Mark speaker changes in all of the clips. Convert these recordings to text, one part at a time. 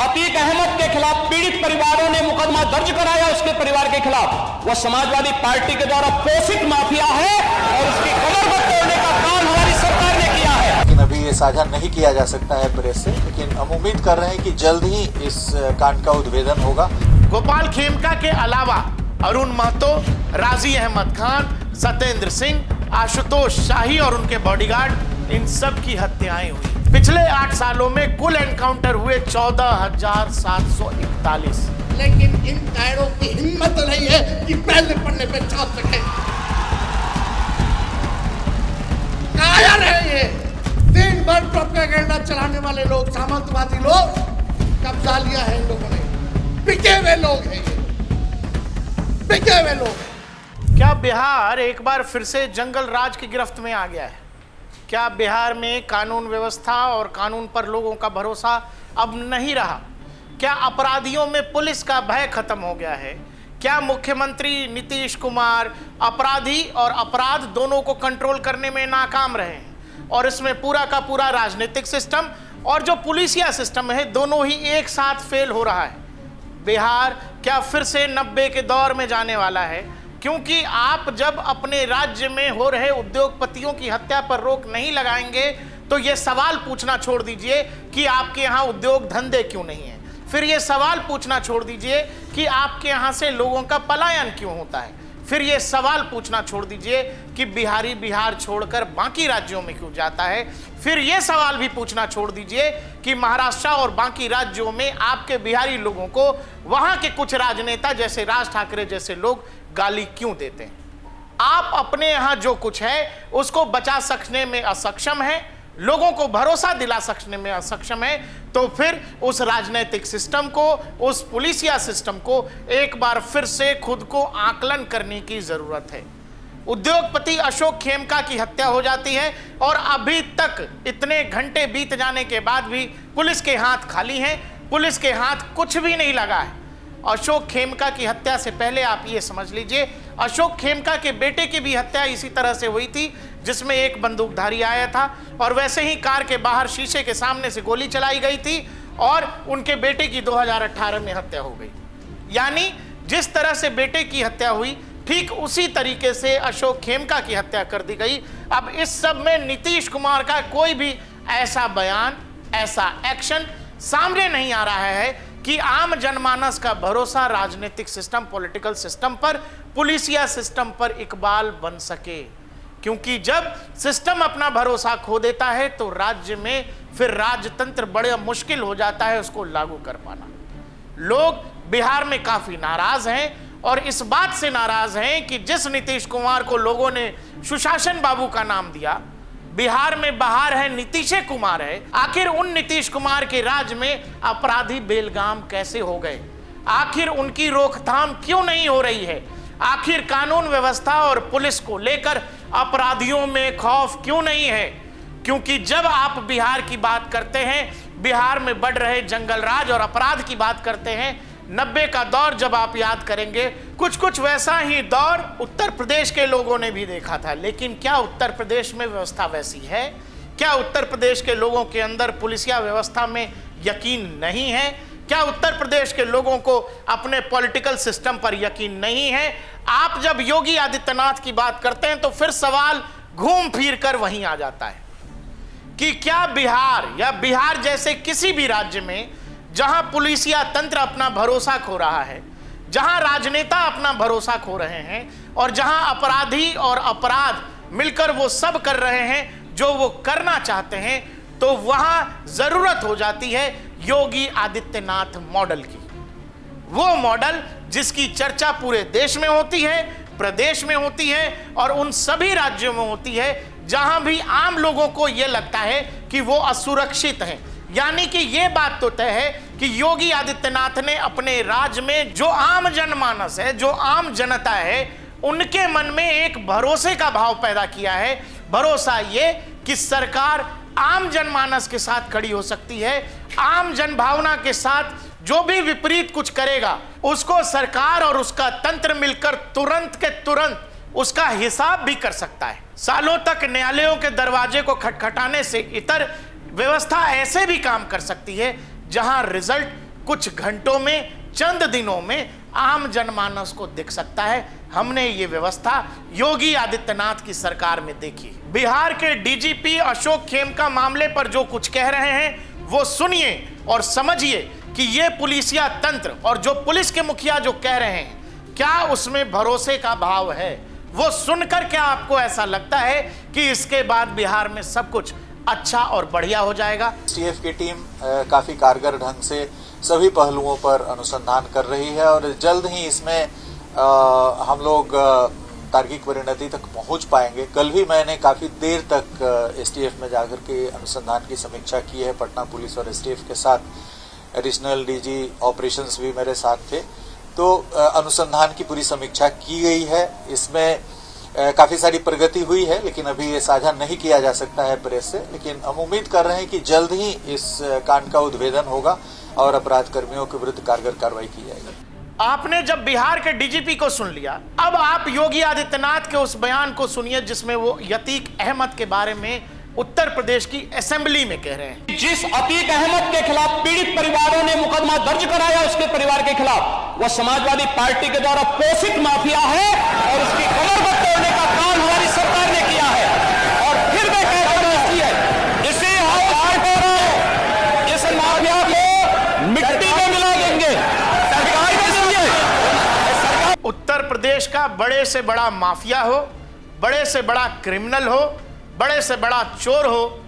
Speaker 1: अतीक अहमद के खिलाफ पीड़ित परिवारों ने मुकदमा दर्ज कराया उसके परिवार के खिलाफ। वह समाजवादी पार्टी के द्वारा पोषित माफिया है और उसकी कमर को तोड़ने का काम हमारी सरकार ने किया है।
Speaker 2: लेकिन अभी ये साझा नहीं किया जा सकता है प्रेस से, लेकिन हम उम्मीद कर रहे हैं कि जल्द ही इस कांड का उद्भेदन होगा।
Speaker 3: गोपाल खेमका के अलावा अरुण महतो, राजी अहमद खान, सत्येंद्र सिंह, आशुतोष शाही और उनके बॉडीगार्ड, इन सब की हत्याएं हुई। पिछले 8 सालों में कुल एनकाउंटर हुए 14,741।
Speaker 4: लेकिन इन कायरों की हिम्मत नहीं है कि पहले पन्ने पे छाप सके। कायर है ये, दिन भर प्रोपेगेंडा चलाने वाले लोग, सामंतवादी लोग, कब्जा लिया है इन लोगों ने। बिके हुए लोग हैं ये, बिके हुए लोग।
Speaker 3: क्या बिहार एक बार फिर से जंगल राज की गिरफ्त में आ गया है? क्या बिहार में कानून व्यवस्था और कानून पर लोगों का भरोसा अब नहीं रहा? क्या अपराधियों में पुलिस का भय खत्म हो गया है? क्या मुख्यमंत्री नीतीश कुमार अपराधी और अपराध दोनों को कंट्रोल करने में नाकाम रहे हैं और इसमें पूरा का पूरा राजनीतिक सिस्टम और जो पुलिसिया सिस्टम है दोनों ही एक साथ फेल हो रहा है? बिहार क्या फिर से 90 के दौर में जाने वाला है? क्योंकि आप जब अपने राज्य में हो रहे उद्योगपतियों की हत्या पर रोक नहीं लगाएंगे तो ये सवाल पूछना छोड़ दीजिए कि आपके यहाँ उद्योग धंधे क्यों नहीं है। फिर ये सवाल पूछना छोड़ दीजिए कि आपके यहाँ से लोगों का पलायन क्यों होता है। फिर ये सवाल पूछना छोड़ दीजिए कि बिहारी बिहार छोड़कर बाकी राज्यों में क्यों जाता है। फिर ये सवाल भी पूछना छोड़ दीजिए कि महाराष्ट्र और बाकी राज्यों में आपके बिहारी लोगों को वहाँ के कुछ राजनेता जैसे राज ठाकरे जैसे लोग गाली क्यों देते हैं। आप अपने यहाँ जो कुछ है उसको बचा सकने में असक्षम है, लोगों को भरोसा दिला सकने में असक्षम है, तो फिर उस राजनीतिक सिस्टम को, उस पुलिसिया सिस्टम को एक बार फिर से खुद को आकलन करने की जरूरत है। उद्योगपति अशोक खेमका की हत्या हो जाती है और अभी तक इतने घंटे बीत जाने के बाद भी पुलिस के हाथ खाली हैं, पुलिस के हाथ कुछ भी नहीं लगा है। अशोक खेमका की हत्या से पहले आप ये समझ लीजिए, अशोक खेमका के बेटे की भी हत्या इसी तरह से हुई थी, जिसमें एक बंदूकधारी आया था और वैसे ही कार के बाहर शीशे के सामने से गोली चलाई गई थी और उनके बेटे की 2018 में हत्या हो गई। यानी जिस तरह से बेटे की हत्या हुई ठीक उसी तरीके से अशोक खेमका की हत्या कर दी गई। अब इस सब में नीतीश कुमार का कोई भी ऐसा बयान, ऐसा एक्शन सामने नहीं आ रहा है कि आम जनमानस का भरोसा राजनीतिक सिस्टम, पॉलिटिकल सिस्टम पर, पुलिसिया सिस्टम पर इकबाल बन सके। क्योंकि जब सिस्टम अपना भरोसा खो देता है तो राज्य में फिर राजतंत्र बड़े मुश्किल हो जाता है उसको लागू कर पाना। लोग बिहार में काफी नाराज हैं और इस बात से नाराज हैं कि जिस नीतीश कुमार को लोगों ने सुशासन बाबू का नाम दिया, बिहार में बहार है, नीतीश कुमार है। आखिर उन नीतीश कुमार के राज में अपराधी बेलगाम कैसे हो गए? आखिर उनकी रोकथाम क्यों नहीं हो रही है? आखिर कानून व्यवस्था और पुलिस को लेकर अपराधियों में खौफ क्यों नहीं है? क्योंकि जब आप बिहार की बात करते हैं, बिहार में बढ़ रहे जंगल राज और अपराध की बात करते हैं, 90 का दौर जब आप याद करेंगे, कुछ वैसा ही दौर उत्तर प्रदेश के लोगों ने भी देखा था। लेकिन क्या उत्तर प्रदेश में व्यवस्था वैसी है? क्या उत्तर प्रदेश के लोगों के अंदर पुलिसिया व्यवस्था में यकीन नहीं है? क्या उत्तर प्रदेश के लोगों को अपने पॉलिटिकल सिस्टम पर यकीन नहीं है? आप जब योगी आदित्यनाथ की बात करते हैं तो फिर सवाल घूम फिर कर वहीं आ जाता है कि क्या बिहार या बिहार जैसे किसी भी राज्य में जहां पुलिसिया तंत्र अपना भरोसा खो रहा है, जहां राजनेता अपना भरोसा खो रहे हैं और जहां अपराधी और अपराध मिलकर वो सब कर रहे हैं जो वो करना चाहते हैं, तो वहां जरूरत हो जाती है योगी आदित्यनाथ मॉडल की। वो मॉडल जिसकी चर्चा पूरे देश में होती है, प्रदेश में होती है और उन सभी राज्यों में होती है जहां भी आम लोगों को यह लगता है कि वो असुरक्षित हैं। यानी कि यह बात तो तय है कि योगी आदित्यनाथ ने अपने राज्य में जो आम जनमानस है, जो आम जनता है, उनके मन में एक भरोसे का भाव पैदा किया है। भरोसा ये कि सरकार आम जनमानस के साथ खड़ी हो सकती है, आम जनभावना के साथ जो भी विपरीत कुछ करेगा उसको सरकार और उसका तंत्र मिलकर तुरंत के तुरंत उसका हिसाब भी कर सकता है। सालों तक न्यायालयों के दरवाजे को खटखटाने से इतर व्यवस्था ऐसे भी काम कर सकती है जहां रिजल्ट कुछ घंटों में, चंद दिनों में आम जनमानस को दिख सकता है। हमने ये व्यवस्था योगी आदित्यनाथ की सरकार में देखी। बिहार के डीजीपी अशोक खेमका मामले पर जो कुछ कह रहे हैं वो सुनिए और समझिए कि ये पुलिसिया तंत्र और जो पुलिस के मुखिया जो कह रहे हैं, क्या उसमें भरोसे का भाव है? वो सुनकर क्या आपको ऐसा लगता है कि इसके बाद बिहार में सब कुछ अच्छा और बढ़िया हो जाएगा?
Speaker 2: एसटीएफ की टीम काफी कारगर ढंग से सभी पहलुओं पर अनुसंधान कर रही है और जल्द ही इसमें हम लोग तार्किक परिणति तक पहुंच पाएंगे। कल भी मैंने काफी देर तक एसटीएफ में जाकर के अनुसंधान की समीक्षा की है पटना पुलिस और एसटीएफ के साथ। एडिशनल डीजी ऑपरेशंस भी मेरे साथ थे, तो अनुसंधान की पूरी समीक्षा की गई है। इसमें काफी सारी प्रगति हुई है, लेकिन अभी ये साझा नहीं किया जा सकता है प्रेस से। लेकिन हम उम्मीद कर रहे हैं कि जल्द ही इस कांड का उद्भेदन होगा और अपराध कर्मियों के विरुद्ध कारगर कार्रवाई की जाएगी।
Speaker 3: आपने जब बिहार के डीजीपी को सुन लिया, अब आप योगी आदित्यनाथ के उस बयान को सुनिए जिसमें वो यतीक अहमद के बारे में उत्तर प्रदेश की असेंबली में कह रहे हैं।
Speaker 1: जिस अतीक अहमद के खिलाफ पीड़ित परिवारों ने मुकदमा दर्ज कराया उसके परिवार के खिलाफ, वह समाजवादी पार्टी के द्वारा पोषित माफिया है और उसकी कमर को तोड़ने का काम हमारी सरकार ने किया है। और फिर मैं कहता हूं इसे हम काट रहे हैं, इस माफिया को मिट्टी में मिला देंगे, सरकार के जरिए।
Speaker 3: उत्तर प्रदेश का बड़े से बड़ा माफिया हो, बड़े से बड़ा क्रिमिनल हो, बड़े से बड़ा चोर हो,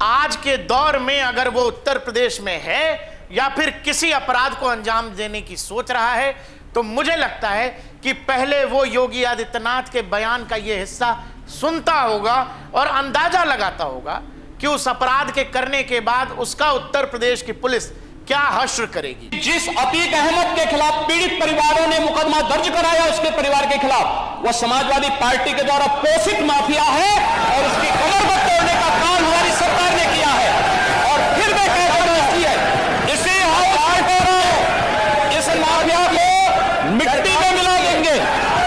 Speaker 3: आज के दौर में अगर वो उत्तर प्रदेश में है या फिर किसी अपराध को अंजाम देने की सोच रहा है, तो मुझे लगता है कि पहले वो योगी आदित्यनाथ के बयान का ये हिस्सा सुनता होगा और अंदाजा लगाता होगा कि उस अपराध के करने के बाद उसका उत्तर प्रदेश की पुलिस क्या हश्र करेगी।
Speaker 1: जिस अतीक अहमद के खिलाफ पीड़ित परिवारों ने मुकदमा दर्ज कराया उसके परिवार के खिलाफ, वह समाजवादी पार्टी के द्वारा पोषित माफिया है और उसकी कमर को तोड़ने का काम हमारी सरकार ने किया है। और फिर मैं कहता हूं इसे हम काट रहे हैं, इस माफिया को मिट्टी में मिला देंगे,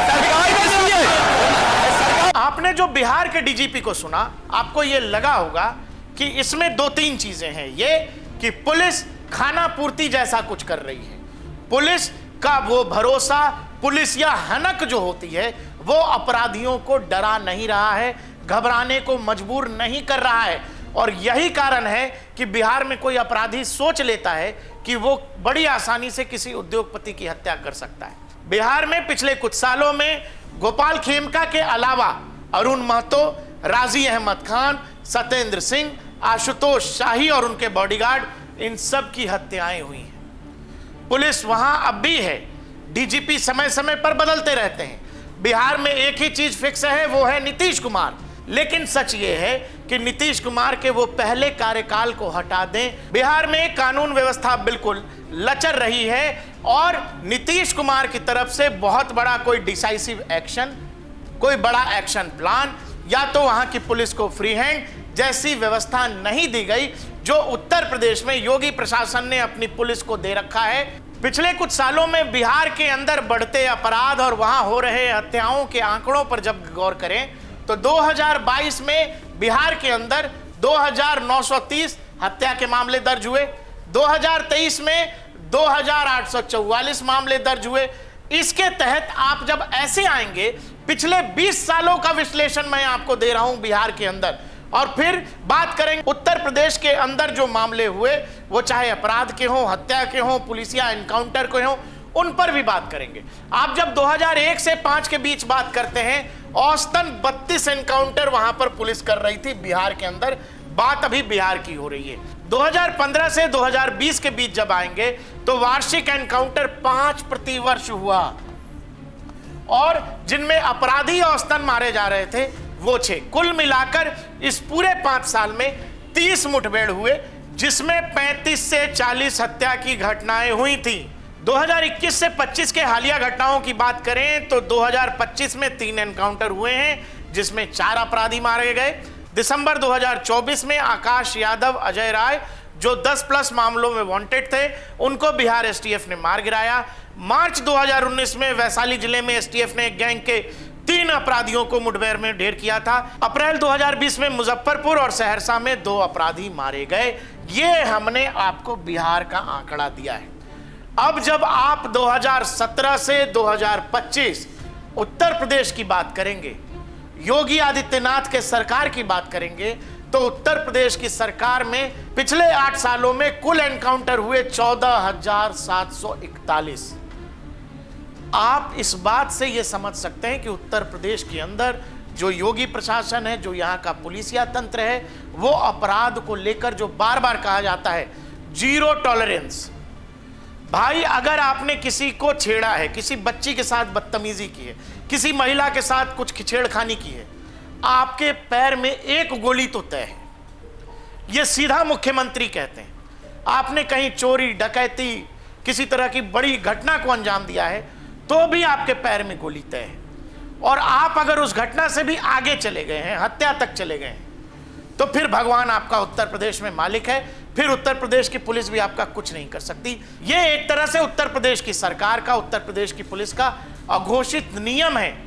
Speaker 1: सरकार के जरिए।
Speaker 3: आपने जो बिहार के डीजीपी को सुना, आपको यह लगा होगा कि इसमें दो तीन चीजें हैं। ये कि पुलिस खाना पूर्ति जैसा कुछ कर रही है, पुलिस का वो भरोसा, पुलिस या हनक जो होती है वो अपराधियों को डरा नहीं रहा है, घबराने को मजबूर नहीं कर रहा है। और यही कारण है कि बिहार में कोई अपराधी सोच लेता है कि वो बड़ी आसानी से किसी उद्योगपति की हत्या कर सकता है। बिहार में पिछले कुछ सालों में गोपाल खेमका के अलावा अरुण महतो, राजी अहमद खान, सत्येंद्र सिंह, आशुतोष शाही और उनके बॉडीगार्ड, इन सब की हत्याएं हुई हैं। पुलिस वहां अब भी है, डीजीपी समय समय पर बदलते रहते हैं। बिहार में एक ही चीज फिक्स है, वो है नीतीश कुमार। लेकिन सच ये है कि नीतीश कुमार के वो पहले कार्यकाल को हटा दें। बिहार में कानून व्यवस्था बिल्कुल लचर रही है और नीतीश कुमार की तरफ से बहुत बड़ा कोई डिसाइसिव एक्शन, कोई बड़ा एक्शन प्लान या तो वहां की पुलिस को फ्री हैंड जैसी व्यवस्था नहीं दी गई जो उत्तर प्रदेश में योगी प्रशासन ने अपनी पुलिस को दे रखा है। पिछले कुछ सालों में बिहार के अंदर बढ़ते अपराध और वहां हो रहे हत्याओं के आंकड़ों पर जब गौर करें तो 2022 में बिहार के अंदर 2930 हत्या के मामले दर्ज हुए, 2023 में 2844 मामले दर्ज हुए। इसके तहत आप जब ऐसे आएंगे, पिछले 20 सालों का विश्लेषण मैं आपको दे रहा हूं बिहार के अंदर, और फिर बात करेंगे उत्तर प्रदेश के अंदर जो मामले हुए, वो चाहे अपराध के हों, हत्या के हों, पुलिसिया एनकाउंटर के हों, उन पर भी बात करेंगे। आप जब 2001 से 5 के बीच बात करते हैं, औसतन 32 एनकाउंटर वहां पर पुलिस कर रही थी बिहार के अंदर। बात अभी बिहार की हो रही है। 2015 से 2020 के बीच जब आएंगे तो वार्षिक एनकाउंटर 5 प्रति वर्ष हुआ और जिनमें अपराधी औसतन मारे जा रहे थे वो 6। कुल मिलाकर इस पूरे 5 साल में 30 मुठभेड़ हुए, जिसमें 35 से 40 हत्या की घटनाएं हुई थी। 2021 से 25 के हालिया घटनाओं की बात करें तो 2025 में 3 एनकाउंटर हुए हैं जिसमें 4 अपराधी मारे गए। दिसंबर 2024 में आकाश यादव, अजय राय जो 10+ मामलों में वांटेड थे, उनको बिहार एसटीएफ ने मार गिराया। मार्च 2019 में वैशाली जिले में एसटीएफ ने एक गैंग के 3 अपराधियों को मुठभेड़ में ढेर किया था। अप्रैल 2020 में मुजफ्फरपुर और सहरसा में 2 अपराधी मारे गए। ये हमने आपको बिहार का आंकड़ा दिया है। अब जब आप 2017 से 2025 उत्तर प्रदेश की बात करेंगे, योगी आदित्यनाथ के सरकार की बात करेंगे, तो उत्तर प्रदेश की सरकार में पिछले 8 सालों में कुल एनकाउंटर हुए 14,741। आप इस बात से यह समझ सकते हैं कि उत्तर प्रदेश के अंदर जो योगी प्रशासन है, जो यहाँ का पुलिसिया तंत्र है, वो अपराध को लेकर जो बार बार कहा जाता है जीरो टॉलरेंस। भाई अगर आपने किसी को छेड़ा है, किसी बच्ची के साथ बदतमीजी की है, किसी महिला के साथ कुछ छेड़खानी की है, आपके पैर में एक गोली तो तय है। यह सीधा मुख्यमंत्री कहते हैं। आपने कहीं चोरी डकैती किसी तरह की बड़ी घटना को अंजाम दिया है तो भी आपके पैर में गोली तय है। और आप अगर उस घटना से भी आगे चले गए हैं, हत्या तक चले गए हैं, तो फिर भगवान आपका उत्तर प्रदेश में मालिक है। फिर उत्तर प्रदेश की पुलिस भी आपका कुछ नहीं कर सकती। यह एक तरह से उत्तर प्रदेश की सरकार का, उत्तर प्रदेश की पुलिस का अघोषित नियम है।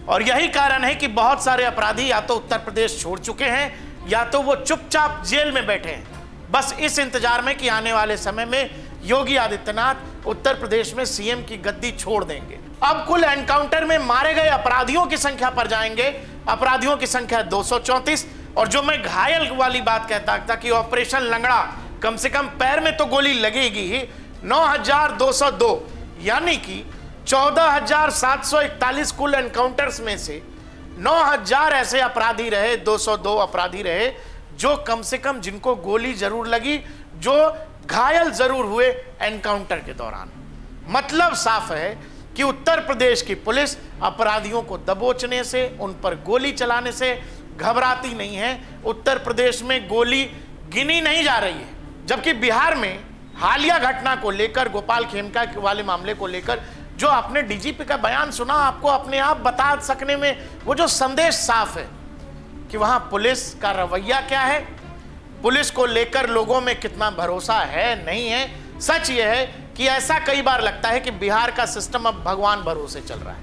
Speaker 3: और यही कारण है कि बहुत सारे अपराधी या तो उत्तर प्रदेश छोड़ चुके हैं या तो वो चुपचाप जेल में बैठे हैं, बस इस इंतजार में कि आने वाले समय में योगी आदित्यनाथ उत्तर प्रदेश में सीएम की गद्दी छोड़ देंगे। अब कुल एनकाउंटर में मारे गए अपराधियों की संख्या पर जाएंगे। अपराधियों की संख्या 234। और जो मैं घायल वाली बात कहता था कि ऑपरेशन लंगड़ा, कम से कम पैर में तो गोली लगेगी ही, 9,202, यानी कि 14,741 कुल एनकाउंटर्स में से 9,000 ऐसे अपराधी रहे, 202 अपराधी रहे जो कम से कम जिनको गोली जरूर लगी, जो घायल जरूर हुए एनकाउंटर के दौरान। मतलब साफ है कि उत्तर प्रदेश की पुलिस अपराधियों को दबोचने से, उन पर गोली चलाने से घबराती नहीं है। उत्तर प्रदेश में गोली गिनी नहीं जा रही है, जबकि बिहार में हालिया घटना को लेकर, गोपाल खेमका वाले मामले को लेकर जो आपने डीजीपी का बयान सुना, आपको अपने आप बता सकने में वो जो संदेश साफ है कि वहां पुलिस का रवैया क्या है, पुलिस को लेकर लोगों में कितना भरोसा है, नहीं है। सच ये है कि ऐसा कई बार लगता है कि बिहार का सिस्टम अब भगवान भरोसे चल रहा है।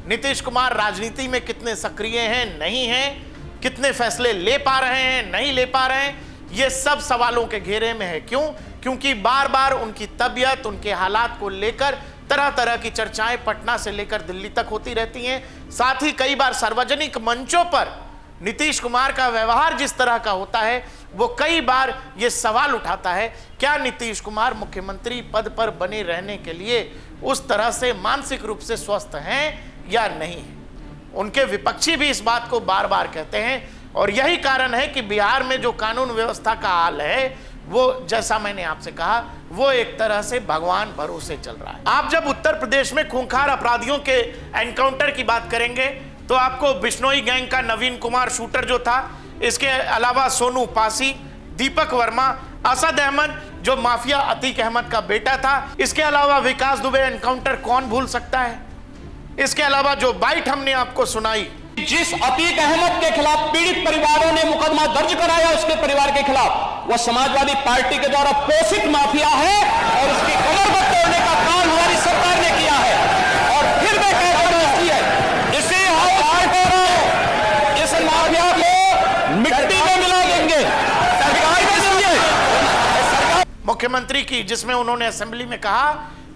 Speaker 3: नीतीश कुमार राजनीति में कितने सक्रिय हैं, नहीं हैं, कितने फैसले ले पा रहे हैं, नहीं ले पा रहे हैं, ये सब सवालों के घेरे में है। क्यों? क्योंकि बार बार उनकी तबीयत, उनके हालात को लेकर तरह तरह की चर्चाएं पटना से लेकर दिल्ली तक होती रहती हैं। साथ ही कई बार सार्वजनिक मंचों पर नीतीश कुमार का व्यवहार जिस तरह का होता है, वो कई बार ये सवाल उठाता है, क्या नीतीश कुमार मुख्यमंत्री पद पर बने रहने के लिए उस तरह से मानसिक रूप से स्वस्थ हैं या नहीं है। उनके विपक्षी भी इस बात को बार बार कहते हैं। और यही कारण है कि बिहार में जो कानून व्यवस्था का हाल है, वो जैसा मैंने आपसे कहा, वो एक तरह से भगवान भरोसे चल रहा है। आप जब उत्तर प्रदेश में खूंखार अपराधियों के एनकाउंटर की बात करेंगे तो आपको बिश्नोई गैंग का नवीन कुमार शूटर जो था, इसके अलावा सोनू पासी, दीपक वर्मा, असद अहमद जो माफिया अतीक अहमद का बेटा था, इसके अलावा विकास दुबे एनकाउंटर कौन भूल सकता है। इसके अलावा जो बाइट हमने आपको सुनाई,
Speaker 1: जिस अतीक अहमद के खिलाफ पीड़ित परिवारों ने मुकदमा दर्ज कराया उसके परिवार के खिलाफ, वह समाजवादी पार्टी के द्वारा पोषित माफिया है और उसकी कमर तोड़ने का काम हमारी सरकार ने किया है। और फिर मैं कहता हूं, इसे इस माफिया को मिट्टी में मिला देंगे। सरकार
Speaker 3: मुख्यमंत्री की, जिसमें उन्होंने असेंबली में कहा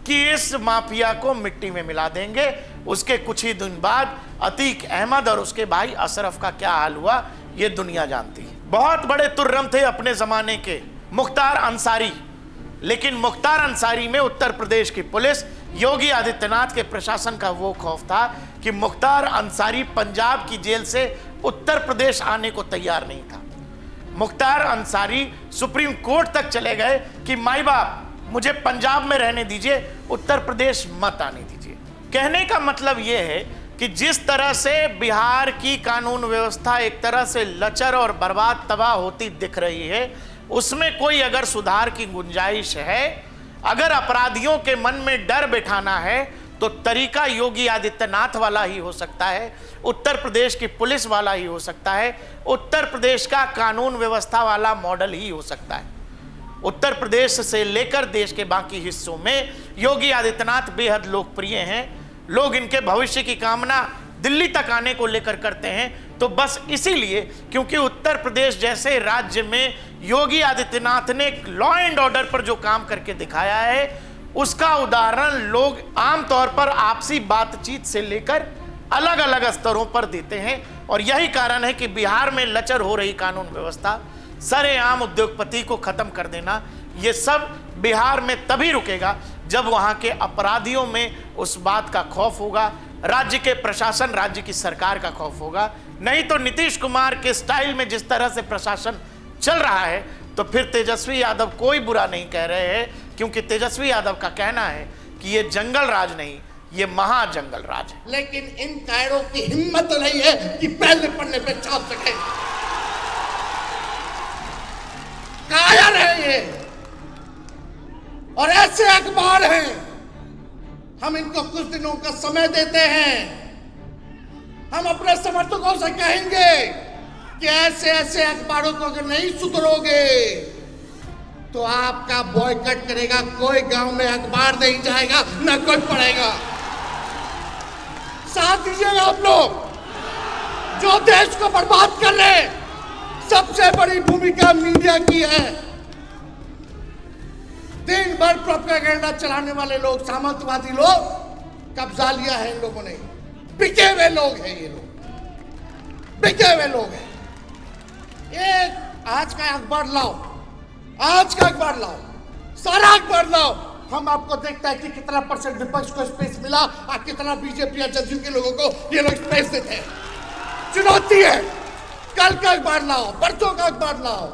Speaker 3: कि इस माफिया को मिट्टी में मिला देंगे। उसके कुछ ही दिन बाद अतीक अहमद और उसके भाई अशरफ का क्या हाल हुआ, ये दुनिया जानती है। बहुत बड़े तुर्रम थे अपने जमाने के मुख्तार अंसारी, लेकिन मुख्तार अंसारी में उत्तर प्रदेश की पुलिस, योगी आदित्यनाथ के प्रशासन का वो खौफ था कि मुख्तार अंसारी पंजाब की जेल से उत्तर प्रदेश आने को तैयार नहीं था। मुख्तार अंसारी सुप्रीम कोर्ट तक चले गए कि माई बाप मुझे पंजाब में रहने दीजिए, उत्तर प्रदेश मत आने दीजिए। कहने का मतलब यह है कि जिस तरह से बिहार की कानून व्यवस्था एक तरह से लचर और बर्बाद तबाह होती दिख रही है, उसमें कोई अगर सुधार की गुंजाइश है, अगर अपराधियों के मन में डर बिठाना है, तो तरीका योगी आदित्यनाथ वाला ही हो सकता है, उत्तर प्रदेश की पुलिस वाला ही हो सकता है, उत्तर प्रदेश का कानून व्यवस्था वाला मॉडल ही हो सकता है। उत्तर प्रदेश से लेकर देश के बाकी हिस्सों में योगी आदित्यनाथ बेहद लोकप्रिय हैं। लोग इनके भविष्य की कामना दिल्ली तक आने को लेकर करते हैं, तो बस इसीलिए क्योंकि उत्तर प्रदेश जैसे राज्य में योगी आदित्यनाथ ने लॉ एंड ऑर्डर पर जो काम करके दिखाया है, उसका उदाहरण लोग आमतौर पर आपसी बातचीत से लेकर अलग अलग स्तरों पर देते हैं। और यही कारण है कि बिहार में लचर हो रही कानून व्यवस्था, सरेआम उद्योगपति को खत्म कर देना, ये सब बिहार में तभी रुकेगा जब वहां के अपराधियों में उस बात का खौफ होगा, राज्य के प्रशासन, राज्य की सरकार का खौफ होगा। नहीं तो नीतीश कुमार के स्टाइल में जिस तरह से प्रशासन चल रहा है, तो फिर तेजस्वी यादव कोई बुरा नहीं कह रहे हैं, क्योंकि तेजस्वी यादव का कहना है कि ये जंगल राज नहीं, ये महाजंगल राज है।
Speaker 4: लेकिन इन कायरों की हिम्मत नहीं है कि पहले पन्ने पे छाप सके। कायर है ये, और ऐसे अखबार हैं, हम इनको कुछ दिनों का समय देते हैं। हम अपने समर्थकों से कहेंगे कि ऐसे ऐसे अखबारों को अगर नहीं सुधरोगे तो आपका बॉयकॉट करेगा, कोई गांव में अखबार नहीं जाएगा, ना कोई पढ़ेगा। साथ दीजिएगा आप लोग, जो देश को बर्बाद कर रहे। सबसे बड़ी भूमिका मीडिया की है। दिन भर प्रोपेगेंडा चलाने वाले लोग, सामंतवादी लोग, कब्जा लिया है इन लोगों ने। बिके हुए लोग हैं ये लोग, बिके हुए लोग हैं। एक आज का अखबार लाओ, आज का अखबार लाओ, सारा अखबार लाओ, हम आपको देखता है कि कितना % विपक्ष को स्पेस मिला और कितना बीजेपी या जदयू के लोगों को ये लोग स्पेस देते हैं। चुनौती है, कल का अखबार लाओ, परसों का अखबार लाओ।